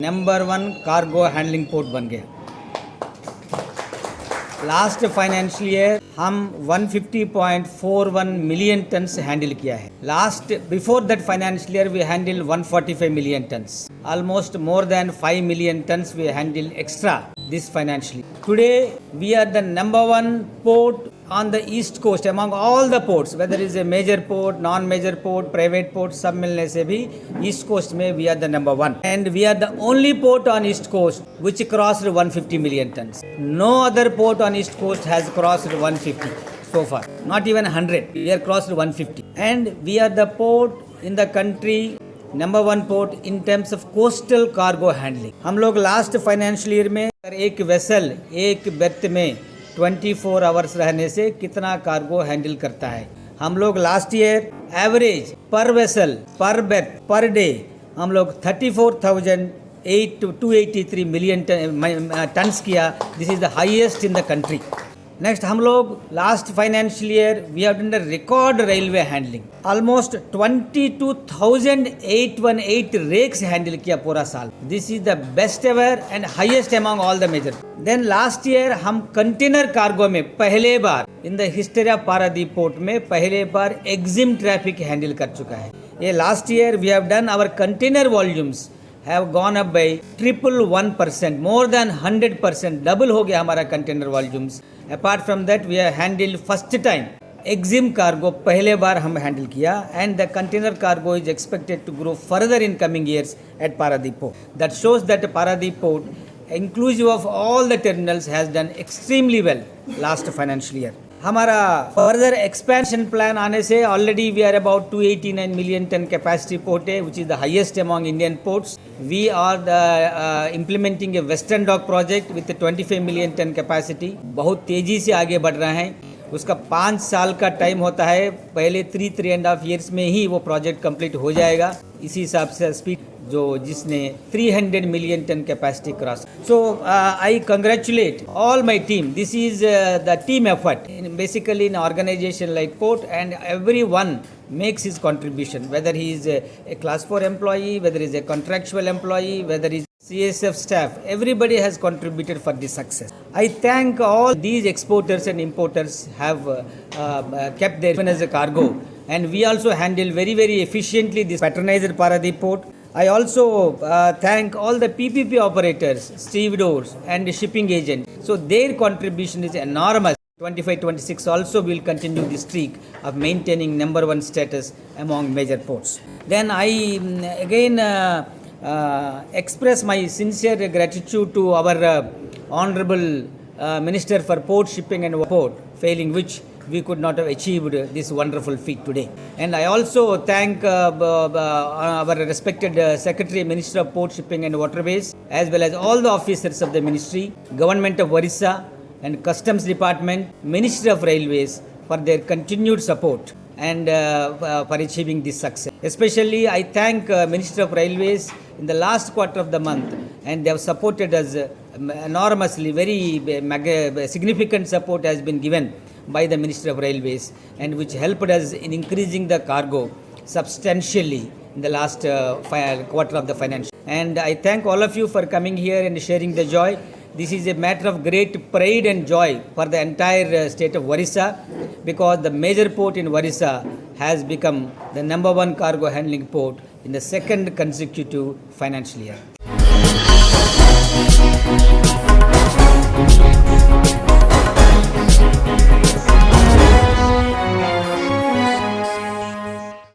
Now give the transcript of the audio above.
Number 1 cargo handling port बन गया। Last financial year हम 150.41 मिलियन टन्स हैंडल किया है। Last before that financial year we handle 145 million tons, almost more than 5 million tons we handle extra this financially. Today we are the number 1 port on the east coast among all the ports, whether it is a major port, non-major port, private port, सब मिलने से भी east coast में we are the number 1 and we are the only port on east coast which crossed 150 million tons. No other port on east coast has crossed 150 so far, not even 100. We are crossed 150 and we are the port in the country number 1 port in terms of coastal cargo handling. हम लोग last financial year में एक vessel एक बेर्थ में 24 hours रहने से कितना cargo handle करता है। हम लोग last year average per vessel per berth per day हम लोग 34,283 मिलियन टन्स किया। This is the highest in the country. Next हम लोग last financial year we have done the record railway handling, almost 22,818 rakes handle किया पूरा साल। This is the best ever and highest among all the major. Then last year हम container cargo में पहले बार in the history of Paradip port में पहले बार EXIM traffic handle कर चुका है। ये last year we have done our container volumes have gone up by 111%, more than 100%, double हो गया हमारा container volumes. Apart from that we have handle first time EXIM cargo पहले बार हम हैंडल किया and the container cargo is expected to grow further in coming years at Paradip port. That shows that Paradip port inclusive of all the terminals has done extremely well last financial year. हमारा further expansion plan आने से already we are about 289 million ton capacity port है which is the highest among Indian ports. We are implementing a western dock project with 25 million ton capacity. बहुत तेज़ी से आगे बढ़ रहे हैं। उसका 5 साल का टाइम होता है, पहले 3.5 ईयर्स में ही वो प्रोजेक्ट कंप्लीट हो जाएगा। इसी हिसाब से स्पीड जो जिसने 300 million ton capacity cross. So I congratulate all my team. This is the team effort basically in organization like port and everyone makes his contribution, whether he is a class 4 employee, whether he is a contractual employee, whether he is CSF staff, everybody has contributed for this success. I thank all these exporters and importers have kept their as a cargo, and we also handle very efficiently this patronized Paradip port. I also thank all the PPP operators, stevedores and shipping agents. So their contribution is enormous. 25-26 also will continue the streak of maintaining number 1 status among major ports. Then I again express my sincere gratitude to our honorable Minister for Port, Shipping and Port, failing which we could not have achieved this wonderful feat today. And I also thank our respected Secretary, Minister of Port, Shipping and Waterways, as well as all the officers of the ministry, Government of Orissa and Customs Department, Ministry of Railways for their continued support and for achieving this success. Especially I thank Ministry of Railways in the last quarter of the month, and they have supported us enormously. Very significant support has been given by the Ministry of Railways, and which helped us in increasing the cargo substantially in the last quarter of the financial. And I thank all of you for coming here and sharing the joy. This is a matter of great pride and joy for the entire state of Orissa, because the major port in Orissa has become the number 1 cargo handling port in the 2nd consecutive financial year.